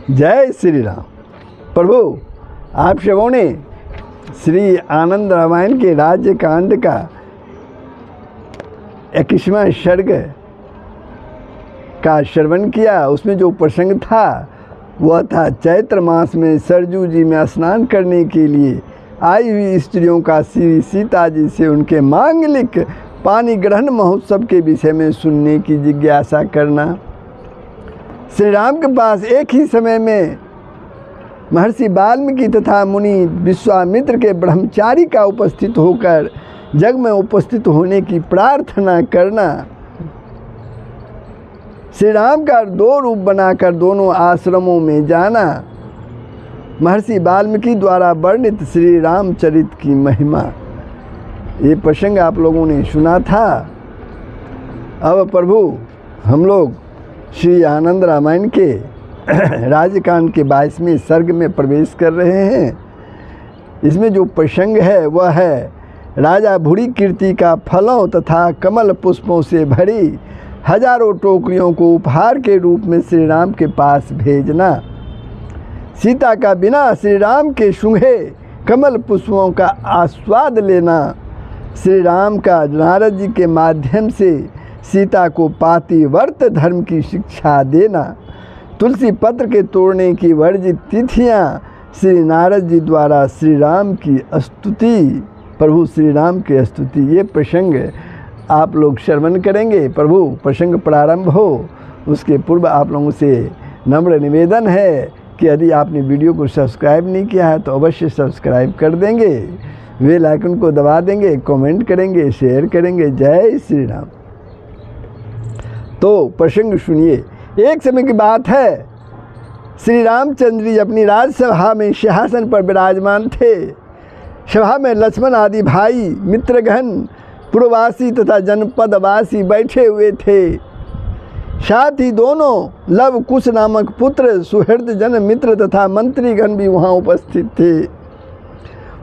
जय श्री राम। प्रभु, आप सबों ने श्री आनंद रामायण के राज्य कांड का 21वां सर्ग का श्रवण किया। उसमें जो प्रसंग था वह था चैत्र मास में सरजू जी में स्नान करने के लिए आई हुई स्त्रियों का श्री सीता जी से उनके मांगलिक पानी ग्रहण महोत्सव के विषय में सुनने की जिज्ञासा करना। श्री राम के पास एक ही समय में महर्षि वाल्मीकि तथा मुनि विश्वामित्र के ब्रह्मचारी का उपस्थित होकर जग में उपस्थित होने की प्रार्थना करना। श्री राम का दो रूप बनाकर दोनों आश्रमों में जाना। महर्षि वाल्मीकि द्वारा वर्णित श्री रामचरित की महिमा, ये प्रसंग आप लोगों ने सुना था। अब प्रभु, हम लोग श्री आनंद रामायण के राजकांड के 22वें सर्ग में प्रवेश कर रहे हैं। इसमें जो प्रसंग है वह है राजा भूरी कीर्ति का फलों तथा कमल पुष्पों से भरी हजारों टोकरियों को उपहार के रूप में श्री राम के पास भेजना। सीता का बिना श्री राम के सूंघे कमल पुष्पों का आस्वाद लेना। श्री राम का नारद जी के माध्यम से सीता को पातिव्रत धर्म की शिक्षा देना। तुलसी पत्र के तोड़ने की वर्जित तिथियां श्री नारद जी द्वारा श्री राम की स्तुति, प्रभु श्री राम की स्तुति, ये प्रसंग आप लोग श्रवण करेंगे। प्रभु, प्रसंग प्रारंभ हो उसके पूर्व आप लोगों से नम्र निवेदन है कि यदि आपने वीडियो को सब्सक्राइब नहीं किया है तो अवश्य सब्सक्राइब कर देंगे, बेल आइकन को दबा देंगे, कमेंट करेंगे, शेयर करेंगे। जय श्री राम। तो प्रसंग सुनिए। एक समय की बात है, श्री रामचंद्र जी अपनी राजसभा में सिंहासन पर विराजमान थे। सभा में लक्ष्मण आदि भाई, मित्रगण, पुरवासी तथा जनपदवासी बैठे हुए थे। साथ ही दोनों लव कुश नामक पुत्र, सुहृद जन, मित्र तथा मंत्रीगण भी वहाँ उपस्थित थे।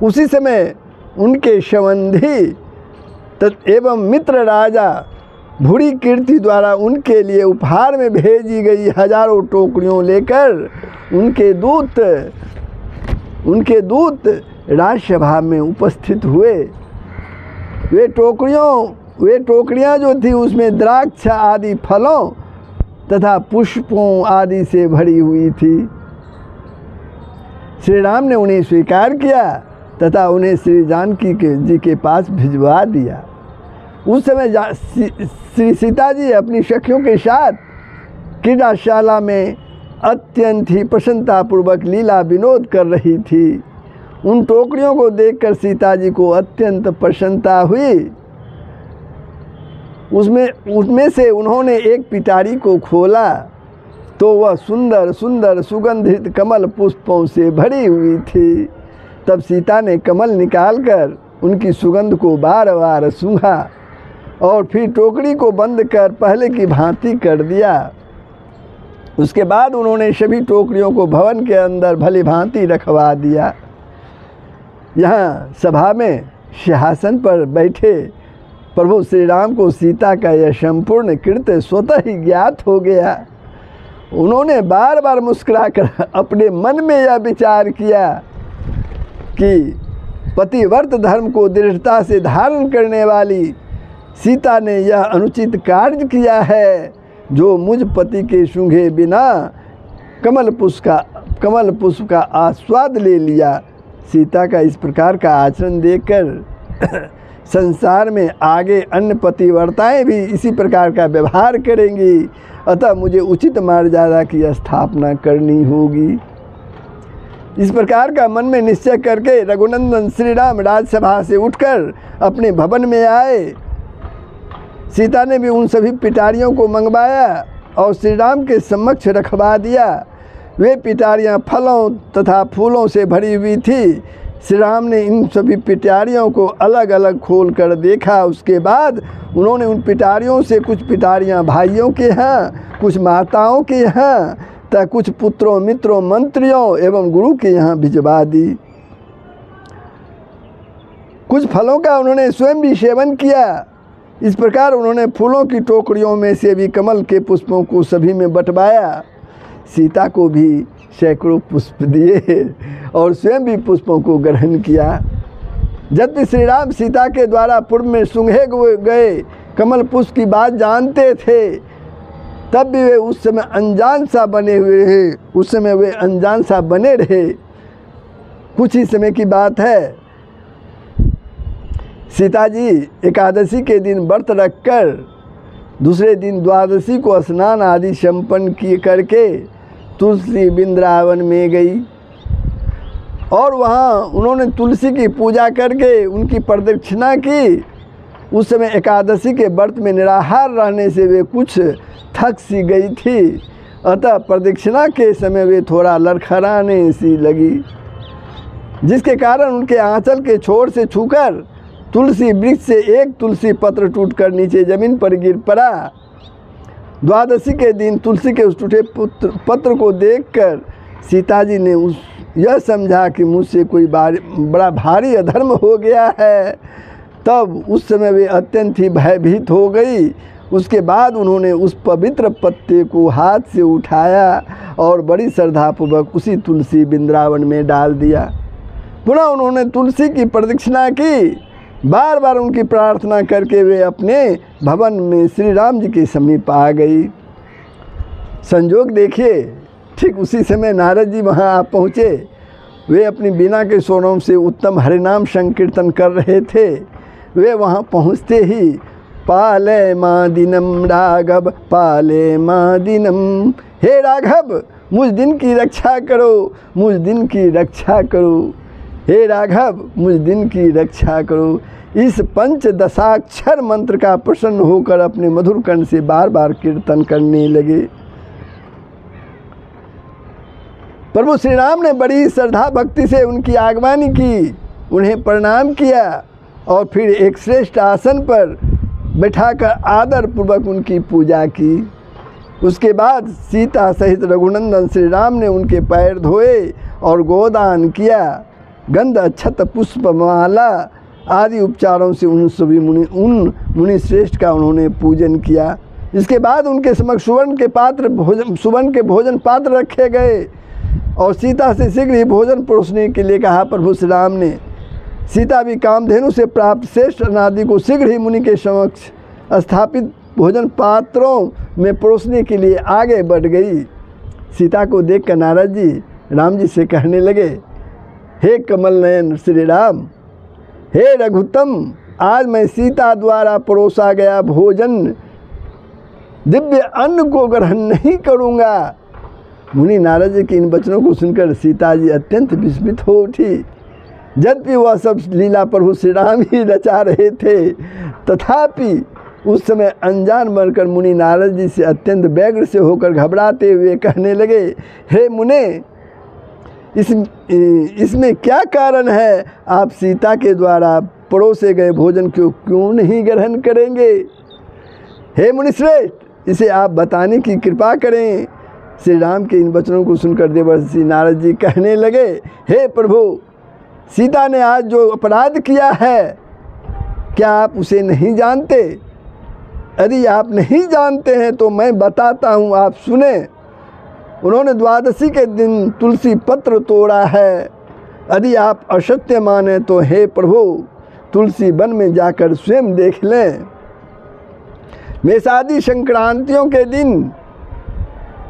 उसी समय उनके संबंधी एवं मित्र राजा भूरी कीर्ति द्वारा उनके लिए उपहार में भेजी गई हजारों टोकरियों लेकर उनके दूत राजसभा में उपस्थित हुए। वे टोकरियां जो थी उसमें द्राक्ष आदि फलों तथा पुष्पों आदि से भरी हुई थी। श्री राम ने उन्हें स्वीकार किया तथा उन्हें श्री जानकी जी के पास भिजवा दिया। उस समय श्री सीता जी अपनी सखियों के साथ क्रीड़ाशाला में अत्यंत ही प्रसन्नतापूर्वक लीला विनोद कर रही थी। उन टोकरियों को देखकर सीता जी को अत्यंत प्रसन्नता हुई। उसमें से उन्होंने एक पिटारी को खोला तो वह सुंदर सुंदर सुगंधित कमल पुष्पों से भरी हुई थी। तब सीता ने कमल निकालकर उनकी सुगंध को बार बार सूंघा और फिर टोकरी को बंद कर पहले की भांति कर दिया। उसके बाद उन्होंने सभी टोकरियों को भवन के अंदर भली भांति रखवा दिया। यहाँ सभा में सिंहासन पर बैठे प्रभु श्री राम को सीता का यह संपूर्ण कृत्य स्वतः ही ज्ञात हो गया। उन्होंने बार बार मुस्कुराकर अपने मन में यह विचार किया कि पतिव्रत धर्म को दृढ़ता से धारण करने वाली सीता ने यह अनुचित कार्य किया है जो मुझ पति के सूंघे बिना कमल पुष्प का आस्वाद ले लिया। सीता का इस प्रकार का आचरण देखकर संसार में आगे अन्य पतिव्रताएं भी इसी प्रकार का व्यवहार करेंगी, अतः मुझे उचित मर्यादा की स्थापना करनी होगी। इस प्रकार का मन में निश्चय करके रघुनंदन श्री राम राजसभा से उठकर अपने भवन में आए। सीता ने भी उन सभी पिटारियों को मंगवाया और श्री राम के समक्ष रखवा दिया। वे पिटारियां फलों तथा फूलों से भरी हुई थी। श्री राम ने इन सभी पिटारियों को अलग अलग खोल कर देखा। उसके बाद उन्होंने उन पिटारियों से कुछ पिटारियां भाइयों के यहाँ, कुछ माताओं के यहाँ तथा कुछ पुत्रों, मित्रों, मंत्रियों एवं गुरु के यहाँ भिजवा दी। कुछ फलों का उन्होंने स्वयं भी सेवन किया। इस प्रकार उन्होंने फूलों की टोकरियों में से भी कमल के पुष्पों को सभी में बंटवाया। सीता को भी सैकड़ों पुष्प दिए और स्वयं भी पुष्पों को ग्रहण किया। यद्यपि श्री राम सीता के द्वारा पूर्व में सूंघे गए कमल पुष्प की बात जानते थे, तब भी वे उस समय अनजान सा बने हुए रहे, उस समय वे अनजान सा बने रहे। कुछ ही समय की बात है, सीता जी एकादशी के दिन व्रत रखकर दूसरे दिन द्वादशी को स्नान आदि संपन्न किए करके तुलसी वृंदावन में गई और वहाँ उन्होंने तुलसी की पूजा करके उनकी प्रदक्षिणा की। उस समय एकादशी के व्रत में निराहार रहने से वे कुछ थक सी गई थी, अतः प्रदक्षिणा के समय वे थोड़ा लड़खड़ाने सी लगी, जिसके कारण उनके आंचल के छोर से छूकर तुलसी वृक्ष से एक तुलसी पत्र टूटकर नीचे जमीन पर गिर पड़ा। द्वादशी के दिन तुलसी के उस टूटे पत्र को देखकर सीता जी ने यह समझा कि मुझसे कोई बड़ा भारी अधर्म हो गया है। तब उस समय वे अत्यंत ही भयभीत हो गई। उसके बाद उन्होंने उस पवित्र पत्ते को हाथ से उठाया और बड़ी श्रद्धापूर्वक उसी तुलसी वृंदावन में डाल दिया। पुनः उन्होंने तुलसी की प्रदक्षिणा की। बार बार उनकी प्रार्थना करके वे अपने भवन में श्री राम जी के समीप आ गई। संजोग देखिए, ठीक उसी समय नारद जी वहाँ आ पहुँचे। वे अपनी बीना के स्वरों से उत्तम हरिनाम संकीर्तन कर रहे थे। वे वहाँ पहुँचते ही पाले माँ दिनम राघव, पाले माँ दिनम, हे राघव मुझ दिन की रक्षा करो, मुझ दिन की रक्षा करो, हे राघव मुझ दिन की रक्षा करो। इस पंचदशाक्षर मंत्र का प्रसन्न होकर अपने मधुर कंठ से बार बार कीर्तन करने लगे। प्रभु श्री राम ने बड़ी श्रद्धा भक्ति से उनकी आगवानी की, उन्हें प्रणाम किया और फिर एक श्रेष्ठ आसन पर बैठाकर आदर पूर्वक उनकी पूजा की। उसके बाद सीता सहित रघुनंदन श्री राम ने उनके पैर धोए और गोदान किया। गंध अक्षत पुष्पमाला आदि उपचारों से उन मुनि श्रेष्ठ का उन्होंने पूजन किया। इसके बाद उनके समक्ष सुवर्ण के भोजन पात्र रखे गए और सीता से शीघ्र ही भोजन परोसने के लिए कहा। प्रभु श्री राम ने सीता भी कामधेनु से प्राप्त श्रेष्ठ अनादि को शीघ्र ही मुनि के समक्ष स्थापित भोजन पात्रों में परोसने के लिए आगे बढ़ गई। सीता को देखकर नारद जी राम जी से कहने लगे, हे कमल नयन श्री राम, हे रघुत्तम, आज मैं सीता द्वारा परोसा गया भोजन दिव्य अन्न को ग्रहण नहीं करूँगा। मुनि नारद जी के इन वचनों को सुनकर सीता जी अत्यंत विस्मित हो उठी। यद्यपि वह सब लीला प्रभु श्री राम ही रचा रहे थे, तथापि उस समय अनजान बनकर मुनि नारद जी से अत्यंत व्यग्र से होकर घबराते हुए कहने लगे, हे मुने, इसमें क्या कारण है? आप सीता के द्वारा परोसे गए भोजन को क्यों नहीं ग्रहण करेंगे? हे मुनिश्रेष्ठ, इसे आप बताने की कृपा करें। श्री राम के इन वचनों को सुनकर देवर्षि नारद जी कहने लगे, हे प्रभु, सीता ने आज जो अपराध किया है, क्या आप उसे नहीं जानते? यदि आप नहीं जानते हैं तो मैं बताता हूँ, आप सुने। उन्होंने द्वादशी के दिन तुलसी पत्र तोड़ा है। यदि आप असत्य माने तो हे प्रभु, तुलसी वन में जाकर स्वयं देख लें। मेषादि संक्रांतियों के दिन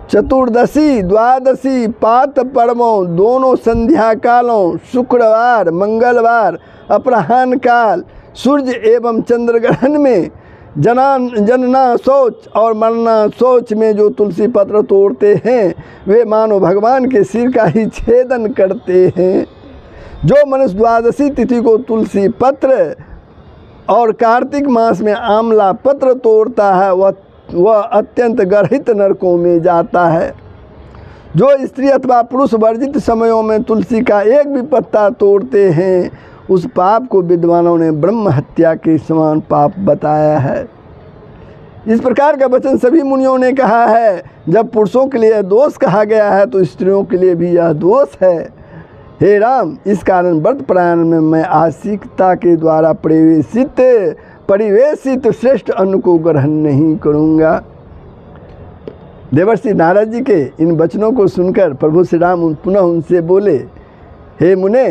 चतुर्दशी, द्वादशी, पात पर्वों दोनों संध्या कालों, शुक्रवार, मंगलवार, अपराह्न काल, सूर्य एवं चंद्र ग्रहण में जनना शौच और मरना शौच में जो तुलसी पत्र तोड़ते हैं, वे मानो भगवान के सिर का ही छेदन करते हैं। जो मनुष्य द्वादशी तिथि को तुलसी पत्र और कार्तिक मास में आंवला पत्र तोड़ता है, वह अत्यंत गर्हित नरकों में जाता है। जो स्त्री अथवा पुरुष वर्जित समयों में तुलसी का एक भी पत्ता तोड़ते हैं, उस पाप को विद्वानों ने ब्रह्म हत्या के समान पाप बताया है। इस प्रकार का वचन सभी मुनियों ने कहा है। जब पुरुषों के लिए दोष कहा गया है तो स्त्रियों के लिए भी यह दोष है। हे राम, इस कारण व्रत परायण में मैं आशिकता के द्वारा परिवेशित श्रेष्ठ अन्न को ग्रहण नहीं करूँगा। देवर्षि नारद जी के इन वचनों को सुनकर प्रभु श्री राम पुनः उनसे बोले, हे मुने,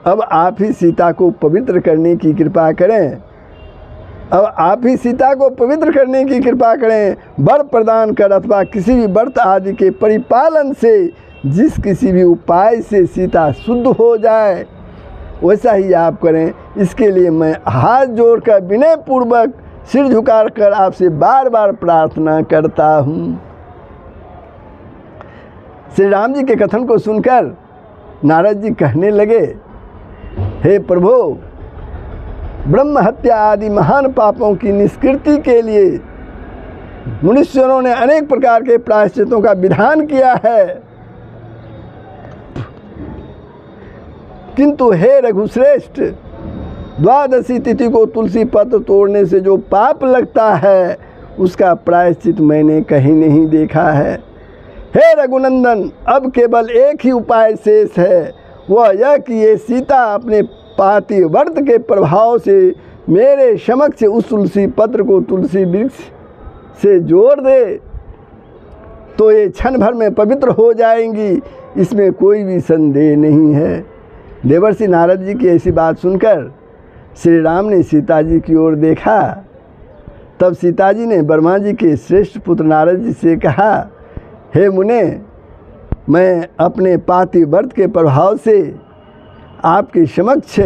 अब आप ही सीता को पवित्र करने की कृपा करें। अब आप ही सीता को पवित्र करने की कृपा करें। वर प्रदान कर अथवा किसी भी व्रत आदि के परिपालन से जिस किसी भी उपाय से सीता शुद्ध हो जाए वैसा ही आप करें। इसके लिए मैं हाथ जोड़कर विनय पूर्वक सिर झुका कर आपसे बार बार प्रार्थना करता हूँ। श्री राम जी के कथन को सुनकर नारद जी कहने लगे, हे प्रभु, ब्रह्म हत्या आदि महान पापों की निष्कृति के लिए मुनीश्वरों ने अनेक प्रकार के प्रायश्चितों का विधान किया है, किंतु हे रघुश्रेष्ठ, द्वादशी तिथि को तुलसी पत्र तोड़ने से जो पाप लगता है उसका प्रायश्चित मैंने कहीं नहीं देखा है। हे रघुनंदन, अब केवल एक ही उपाय शेष है, वह यह कि ये सीता अपने पातिव्रत के प्रभाव से मेरे समक्ष उस तुलसी पत्र को तुलसी वृक्ष से जोड़ दे तो ये क्षण भर में पवित्र हो जाएंगी, इसमें कोई भी संदेह नहीं है। देवर्षि नारद जी की ऐसी बात सुनकर श्री राम ने सीता जी की ओर देखा। तब सीता जी ने ब्रह्मा जी के श्रेष्ठ पुत्र नारद जी से कहा, हे मुने, मैं अपने पातिव्रत के प्रभाव से आपके समक्ष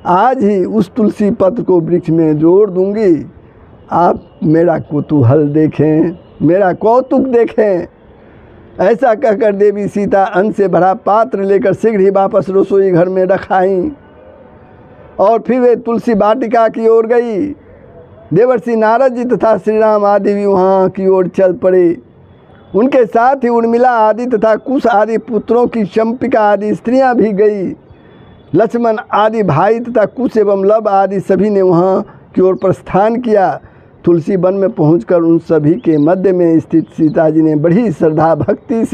आज ही उस तुलसी पत्र को वृक्ष में जोड़ दूंगी। आप मेरा कुतूहल देखें, मेरा कौतुक देखें। ऐसा कहकर देवी सीता अन्न से भरा पात्र लेकर शीघ्र ही वापस रसोई घर में रख आईं और फिर वे तुलसी वाटिका की ओर गई। देवर्षि नारद जी तथा श्री राम आदि भी वहाँ की ओर चल पड़े। उनके साथ ही उर्मिला आदि तथा कुश आदि पुत्रों की चंपिका आदि स्त्रियां भी गई। लक्ष्मण आदि भाई तथा कुश एवं लव आदि सभी ने वहां की ओर प्रस्थान किया। तुलसी वन में पहुंचकर उन सभी के मध्य में स्थित सीता जी ने बड़ी श्रद्धा भक्ति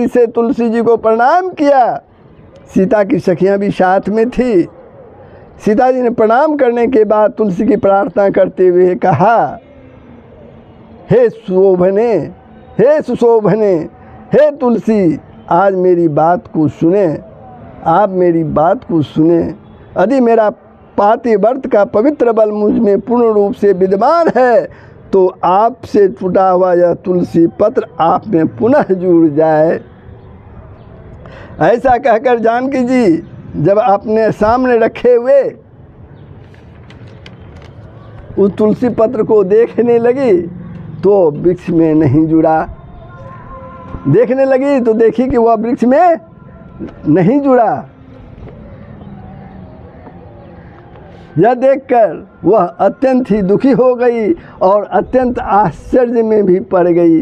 से तुलसी जी को प्रणाम किया। सीता की सखियां भी साथ में थी। सीता जी ने प्रणाम करने के बाद तुलसी की प्रार्थना करते हुए कहा, हे सुशोभने, हे सुशोभने, हे तुलसी, आज मेरी बात को सुने, आप मेरी बात को सुने। यदि मेरा पातिव्रत का पवित्र बल मुझ में पूर्ण रूप से विद्यमान है तो आपसे टूटा हुआ यह तुलसी पत्र आप में पुनः जुड़ जाए। ऐसा कहकर जानकी जी जब अपने सामने रखे हुए उस तुलसी पत्र को देखने लगी तो वृक्ष में नहीं जुड़ा। देखने लगी तो देखी कि वह वृक्ष में नहीं जुड़ा। यह देखकर वह अत्यंत ही दुखी हो गई और अत्यंत आश्चर्य में भी पड़ गई।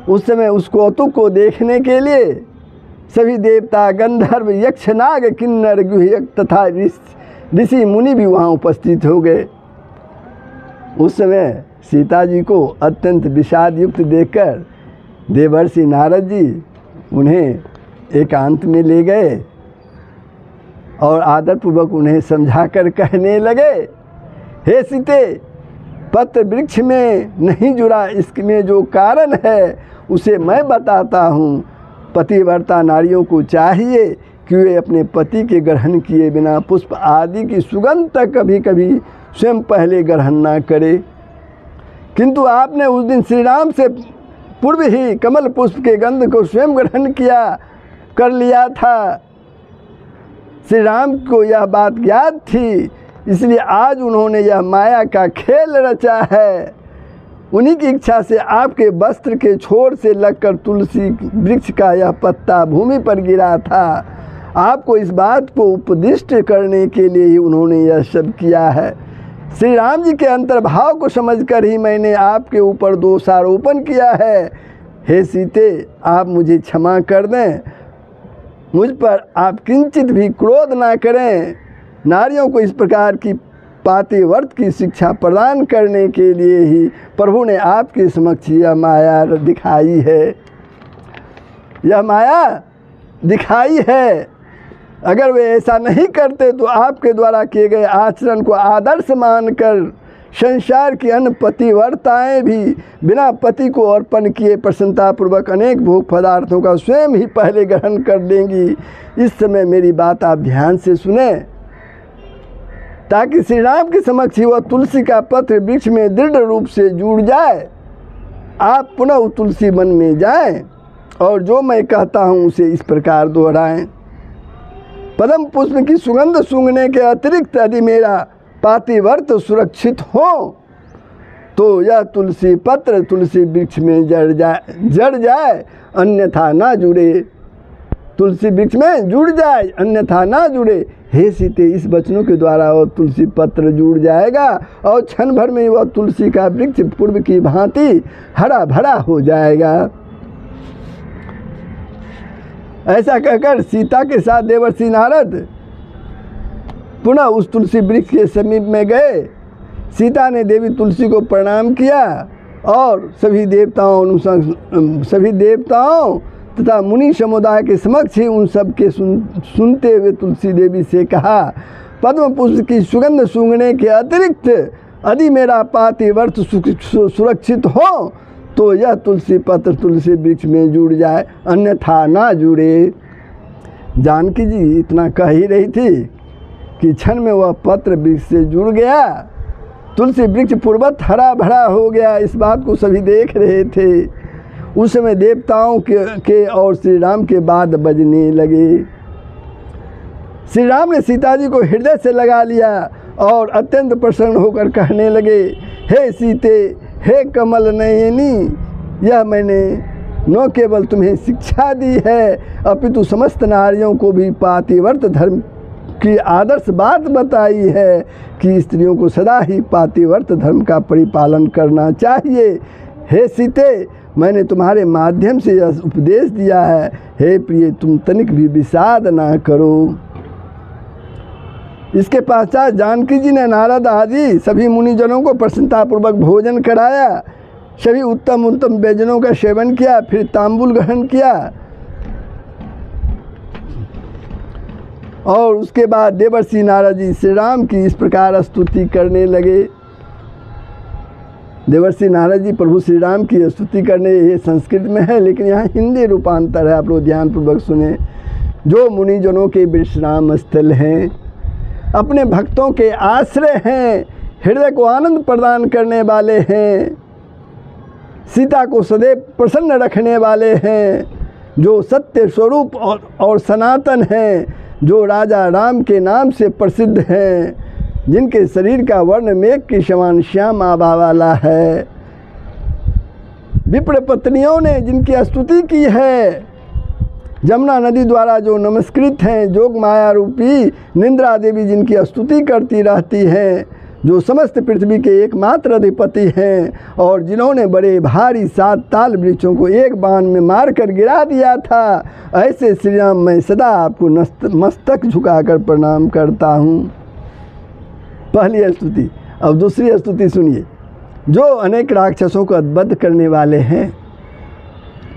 उस समय उस कौतुक को देखने के लिए सभी देवता, गंधर्व, यक्ष, नाग, किन्नर, गुह्यक तथा ऋषि मुनि भी वहाँ उपस्थित हो गए। उस समय सीता जी को अत्यंत विषाद युक्त देखकर देवर्षि नारद जी उन्हें एकांत में ले गए और आदरपूर्वक उन्हें समझाकर कहने लगे, हे सीते, पत्र वृक्ष में नहीं जुड़ा, इसमें जो कारण है उसे मैं बताता हूँ। पतिव्रता नारियों को चाहिए कि वे अपने पति के ग्रहण किए बिना पुष्प आदि की सुगंध तक कभी कभी स्वयं पहले ग्रहण ना करे, किंतु आपने उस दिन श्री राम से पूर्व ही कमल पुष्प के गंध को स्वयं ग्रहण कर लिया था। श्री राम को यह बात ज्ञात थी, इसलिए आज उन्होंने यह माया का खेल रचा है। उन्हीं की इच्छा से आपके वस्त्र के छोर से लगकर तुलसी वृक्ष का यह पत्ता भूमि पर गिरा था। आपको इस बात को उपदिष्ट करने के लिए ही उन्होंने यह सब किया है। श्री राम जी के अंतर्भाव को समझकर ही मैंने आपके ऊपर दोषारोपण किया है। हे सीते, आप मुझे क्षमा कर दें, मुझ पर आप किंचित भी क्रोध ना करें। नारियों को इस प्रकार की पातिव्रत की शिक्षा प्रदान करने के लिए ही प्रभु ने आपके समक्ष यह माया दिखाई है। यह माया दिखाई है। अगर वे ऐसा नहीं करते तो आपके द्वारा किए गए आचरण को आदर्श मानकर संसार की अन्य पतिव्रताएं भी बिना पति को अर्पण किए प्रसन्नतापूर्वक अनेक भोग पदार्थों का स्वयं ही पहले ग्रहण कर देंगी। इस समय मेरी बात आप ध्यान से सुने, ताकि श्री राम के समक्ष ही वह तुलसी का पत्र वृक्ष में दृढ़ रूप से जुड़ जाए। आप पुनः तुलसी वन में जाएं और जो मैं कहता हूँ उसे इस प्रकार दोहराएं। पद्म पुष्प की सुगंध सूंघने के अतिरिक्त यदि मेरा पातिव्रत सुरक्षित हो तो यह तुलसी पत्र तुलसी वृक्ष में जड़ जाए अन्यथा ना जुड़े। तुलसी वृक्ष में जुड़ जाए अन्यथा ना जुड़े। हे सीते, इस वचनों के द्वारा वह तुलसी पत्र जुड़ जाएगा और क्षण भर में वह तुलसी का वृक्ष पूर्व की भांति हरा भरा हो जाएगा। ऐसा कहकर सीता के साथ देवर्षि नारद पुनः उस तुलसी वृक्ष के समीप में गए। सीता ने देवी तुलसी को प्रणाम किया और सभी देवताओं तथा मुनि समुदाय के समक्ष ही उन सब के सुनते हुए तुलसी देवी से कहा, पद्म पुष्प की सुगंध सूंघने के अतिरिक्त यदि मेरा पातिव्रत सुरक्षित हो तो यह तुलसी पत्र तुलसी वृक्ष में जुड़ जाए अन्यथा ना जुड़े। जानकी जी इतना कह ही रही थी कि क्षण में वह पत्र वृक्ष से जुड़ गया। तुलसी वृक्ष पूर्वत हरा भरा हो गया। इस बात को सभी देख रहे थे। उस समय देवताओं के और श्री राम के बाद बजने लगे। श्री राम ने सीता जी को हृदय से लगा लिया और अत्यंत प्रसन्न होकर कहने लगे, हे सीते, हे कमल नयनी, यह मैंने न केवल तुम्हें शिक्षा दी है अपितु समस्त नारियों को भी पातिव्रत धर्म की आदर्श बात बताई है कि स्त्रियों को सदा ही पातिव्रत धर्म का परिपालन करना चाहिए। हे सीते, मैंने तुम्हारे माध्यम से यह उपदेश दिया है। हे प्रिय, तुम तनिक भी विषाद ना करो। इसके पश्चात जानकी जी ने नारद आदि सभी मुनिजनों को प्रसन्नतापूर्वक भोजन कराया। सभी उत्तम उत्तम व्यंजनों का सेवन किया, फिर तांबूल ग्रहण किया और उसके बाद देवर्षि नारद जी श्री राम की इस प्रकार स्तुति करने लगे। देवर्षि नारद जी प्रभु श्री राम की स्तुति करने, ये संस्कृत में है लेकिन यहाँ हिंदी रूपांतर है, आप लोग ध्यानपूर्वक सुने। जो मुनिजनों के विश्राम स्थल हैं, अपने भक्तों के आश्रय हैं, हृदय को आनंद प्रदान करने वाले हैं, सीता को सदैव प्रसन्न रखने वाले हैं, जो सत्य स्वरूप और सनातन हैं, जो राजा राम के नाम से प्रसिद्ध हैं, जिनके शरीर का वर्ण मेघ के समान श्याम आभा वाला है, विप्र पत्नियों ने जिनकी स्तुति की है, जमुना नदी द्वारा जो नमस्कृत हैं, जोग माया रूपी निंद्रा देवी जिनकी स्तुति करती रहती हैं, जो समस्त पृथ्वी के एकमात्र अधिपति हैं और जिन्होंने बड़े भारी 7 ताल वृक्षों को एक बाण में मारकर गिरा दिया था, ऐसे श्री राम मैं सदा आपको मस्तक झुकाकर प्रणाम करता हूँ। पहली स्तुति। अब दूसरी स्तुति सुनिए। जो अनेक राक्षसों को अद्वध करने वाले हैं,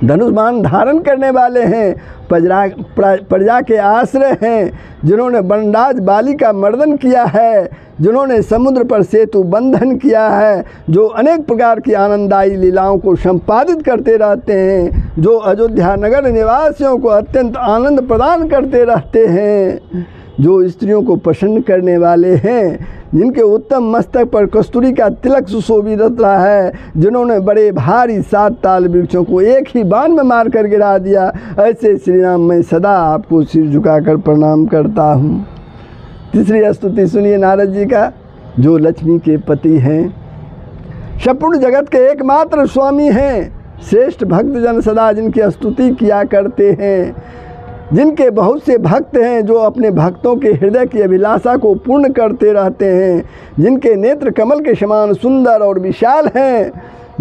धनुष बाण धारण करने वाले हैं, प्रजा के आश्रय हैं, जिन्होंने बनराज बाली का मर्दन किया है, जिन्होंने समुद्र पर सेतु बंधन किया है, जो अनेक प्रकार की आनंददायी लीलाओं को संपादित करते रहते हैं, जो अयोध्या नगर निवासियों को अत्यंत आनंद प्रदान करते रहते हैं, जो स्त्रियों को प्रसन्न करने वाले हैं, जिनके उत्तम मस्तक पर कस्तूरी का तिलक सुशोभित रहा है, जिन्होंने बड़े भारी 7 ताल वृक्षों को एक ही बाण में मारकर गिरा दिया, ऐसे श्री राम मैं सदा आपको सिर झुकाकर प्रणाम करता हूँ। तीसरी स्तुति सुनिए नारद जी का। जो लक्ष्मी के पति हैं, संपूर्ण जगत के एकमात्र स्वामी हैं, श्रेष्ठ भक्तजन सदा जिनकी स्तुति किया करते हैं, जिनके बहुत से भक्त हैं, जो अपने भक्तों के हृदय की अभिलाषा को पूर्ण करते रहते हैं, जिनके नेत्र कमल के समान सुंदर और विशाल हैं,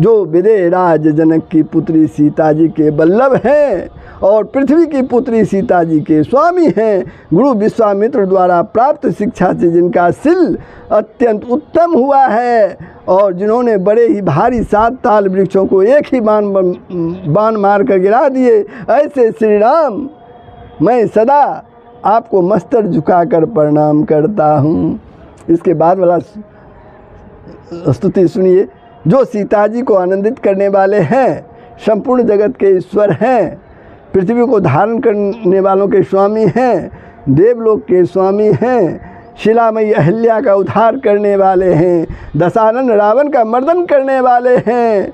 जो विदेह राज जनक की पुत्री सीता जी के वल्लभ हैं और पृथ्वी की पुत्री सीता जी के स्वामी हैं, गुरु विश्वामित्र द्वारा प्राप्त शिक्षा से जिनका शील अत्यंत उत्तम हुआ है और जिन्होंने बड़े ही भारी 7 ताल वृक्षों को एक ही बाण मार कर गिरा दिए, ऐसे श्री राम मैं सदा आपको मस्तक झुकाकर प्रणाम करता हूँ। इसके बाद वाला स्तुति सुनिए। जो सीता जी को आनंदित करने वाले हैं, संपूर्ण जगत के ईश्वर हैं, पृथ्वी को धारण करने वालों के स्वामी हैं, देवलोक के स्वामी हैं, शिलामयी अहिल्या का उद्धार करने वाले हैं, दशानन रावण का मर्दन करने वाले हैं,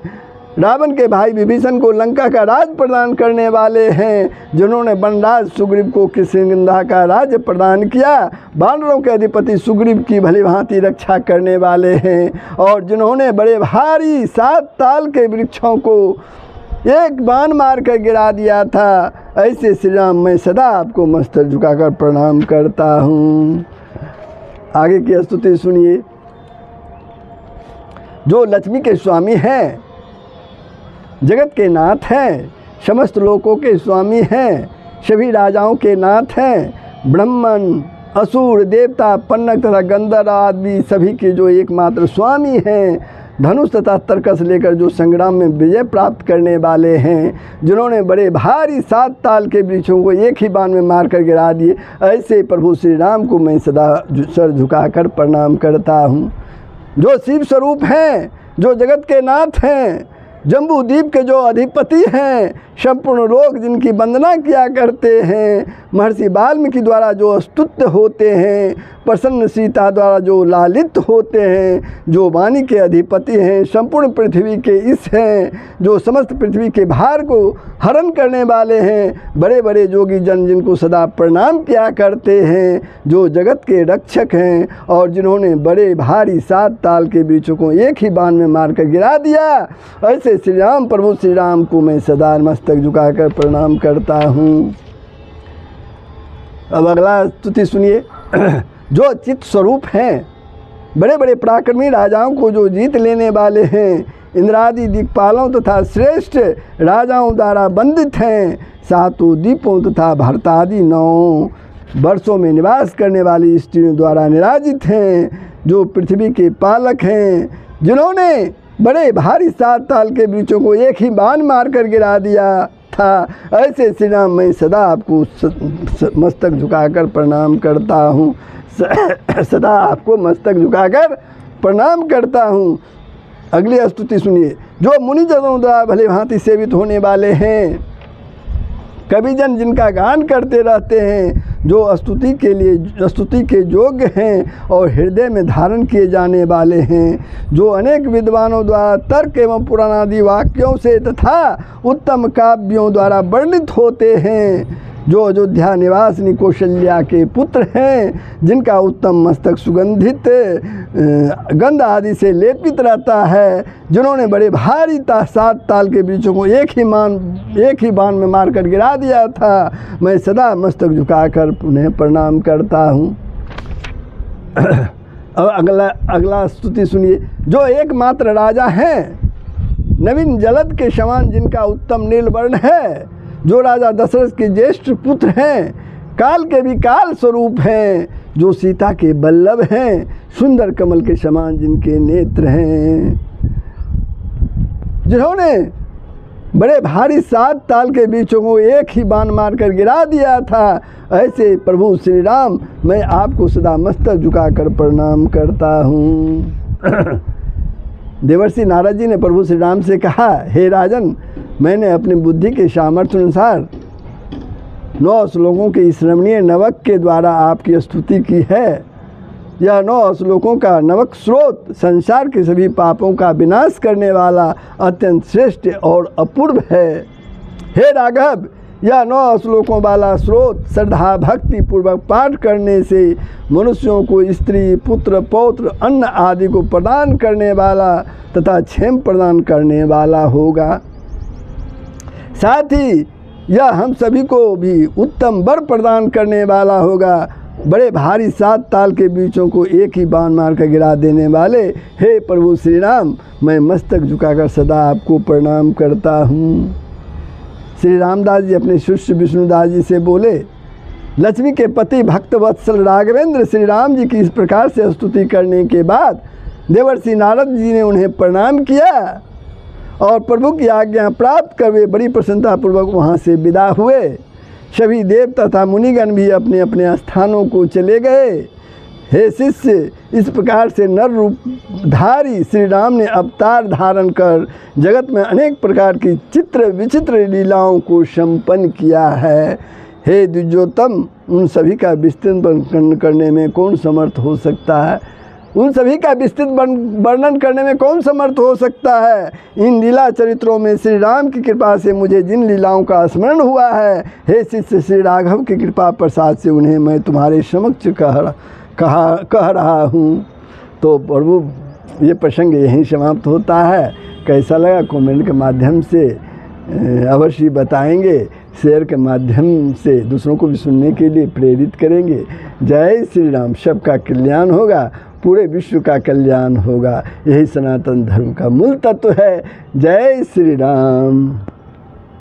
रावण के भाई विभीषण को लंका का राज प्रदान करने वाले हैं, जिन्होंने वनराज सुग्रीव को किष्किंधा का राज्य प्रदान किया, वानरों के अधिपति सुग्रीव की भली भांति रक्षा करने वाले हैं, और जिन्होंने बड़े भारी 7 ताल के वृक्षों को एक बाण मार कर गिरा दिया था, ऐसे श्री राम मैं सदा आपको मस्तक झुकाकर प्रणाम करता हूँ। आगे की स्तुति सुनिए। जो लक्ष्मी के स्वामी हैं, जगत के नाथ हैं, समस्त लोकों के स्वामी हैं, सभी राजाओं के नाथ हैं, ब्राह्मण, असुर, देवता, पन्नग तथा गंधर्व आदि सभी के जो एकमात्र स्वामी हैं, धनुष तथा तर्कस लेकर जो संग्राम में विजय प्राप्त करने वाले हैं, जिन्होंने बड़े भारी 7 ताल के वृक्षों को एक ही बाण में मारकर गिरा दिए, ऐसे प्रभु श्री राम को मैं सदा सर झुकाकर प्रणाम करता हूँ। जो शिव स्वरूप हैं, जो जगत के नाथ हैं, जम्बू द्वीप के जो अधिपति हैं, संपूर्ण लोग जिनकी वंदना किया करते हैं, महर्षि वाल्मीकि द्वारा जो स्तुत्य होते हैं, प्रसन्न सीता द्वारा जो लालित होते हैं, जो वाणी के अधिपति हैं, संपूर्ण पृथ्वी के ईश हैं, जो समस्त पृथ्वी के भार को हरण करने वाले हैं, बड़े बड़े जोगी जन जिनको सदा प्रणाम किया करते हैं, जो जगत के रक्षक हैं, और जिन्होंने बड़े भारी 7 ताल के वृक्षों को एक ही बाण में मारकर गिरा दिया, ऐसे श्री राम प्रभु श्री राम को मैं सदा मस्तक झुकाकर प्रणाम करता हूँ। अब अगला स्तुति सुनिए। जो चित्त स्वरूप हैं, बड़े बड़े पराक्रमी राजाओं को जो जीत लेने वाले हैं, इंद्रादि दिक्पालों तथा श्रेष्ठ राजाओं द्वारा वंदित हैं, 7 द्वीपों तथा भारतादि 9 वर्षों में निवास करने वाली स्त्रियों द्वारा निराजित हैं, जो पृथ्वी के पालक हैं, जिन्होंने बड़े भारी 7 ताल के वृक्षों को एक ही बाण मारकर गिरा दिया था, ऐसे श्री राम मैं सदा आपको मस्तक झुकाकर प्रणाम करता हूँ, सदा आपको मस्तक झुकाकर प्रणाम करता हूँ। अगली स्तुति सुनिए। जो मुनिजनों द्वारा भले भांति सेवित होने वाले हैं, कविजन जिनका गान करते रहते हैं, जो स्तुति के योग्य हैं और हृदय में धारण किए जाने वाले हैं, जो अनेक विद्वानों द्वारा तर्क एवं पुराणादि वाक्यों से तथा उत्तम काव्यों द्वारा वर्णित होते हैं, जो अयोध्या निवासिनी कौशल्या के पुत्र हैं, जिनका उत्तम मस्तक सुगंधित गंध आदि से लेपित रहता है, जिन्होंने बड़े भारी 7 ताल के वृक्षों को एक ही बाण में मारकर गिरा दिया था, मैं सदा मस्तक झुकाकर उन्हें प्रणाम करता हूँ। अब अगला स्तुति सुनिए। जो एकमात्र राजा हैं, नवीन जलद के समान जिनका उत्तम नीलवर्ण है, जो राजा दशरथ के ज्येष्ठ पुत्र हैं, काल के भी काल स्वरूप हैं, जो सीता के बल्लभ हैं, सुंदर कमल के समान जिनके नेत्र हैं, जिन्होंने बड़े भारी 7 ताल के वृक्षों को एक ही बाण मारकर गिरा दिया था, ऐसे प्रभु श्री राम मैं आपको सदा मस्तक झुकाकर प्रणाम करता हूँ। देवर्षि नारद जी ने प्रभु श्री राम से कहा, हे राजन, मैंने अपनी बुद्धि के सामर्थ्य अनुसार 9 श्लोकों के इस रमणीय नवक के द्वारा आपकी स्तुति की है। यह 9 श्लोकों का नवक स्रोत संसार के सभी पापों का विनाश करने वाला अत्यंत श्रेष्ठ और अपूर्व है। हे राघव, यह 9 श्लोकों वाला स्रोत श्रद्धा भक्ति पूर्वक पाठ करने से मनुष्यों को स्त्री, पुत्र, पौत्र, अन्न आदि को प्रदान करने वाला तथा क्षेम प्रदान करने वाला होगा। साथ ही यह हम सभी को भी उत्तम वर प्रदान करने वाला होगा। बड़े भारी 7 ताल के वृक्षों को एक ही बाण मारकर गिरा देने वाले हे प्रभु श्री राम, मैं मस्तक झुकाकर सदा आपको प्रणाम करता हूँ। श्री रामदास जी अपने शिष्य विष्णुदास जी से बोले, लक्ष्मी के पति भक्त वत्सल राघवेंद्र श्री राम जी की इस प्रकार से स्तुति करने के बाद देवर्षि नारद जी ने उन्हें प्रणाम किया और प्रभु की आज्ञा प्राप्त कर वे बड़ी प्रसन्नतापूर्वक वहाँ से विदा हुए। सभी देव तथा मुनिगण भी अपने अपने स्थानों को चले गए। हे शिष्य, इस प्रकार से नर रूपधारी श्री राम ने अवतार धारण कर जगत में अनेक प्रकार की चित्र विचित्र लीलाओं को संपन्न किया है। हे द्विजोत्तम, उन सभी का विस्तृत वर्णन करने में कौन समर्थ हो सकता है? उन सभी का विस्तृत वर्णन करने में कौन समर्थ हो सकता है? इन लीला चरित्रों में श्री राम की कृपा से मुझे जिन लीलाओं का स्मरण हुआ है, हे शिष्य, श्री राघव की कृपा प्रसाद से उन्हें मैं तुम्हारे समक्ष कह रहा हूँ। तो प्रभु, ये प्रसंग यहीं समाप्त होता है। कैसा लगा कमेंट के माध्यम से अवश्य बताएंगे, शेयर के माध्यम से दूसरों को भी सुनने के लिए प्रेरित करेंगे। जय श्री राम। सबका कल्याण होगा, पूरे विश्व का कल्याण होगा। यही सनातन धर्म का मूल तत्व है। जय श्री राम।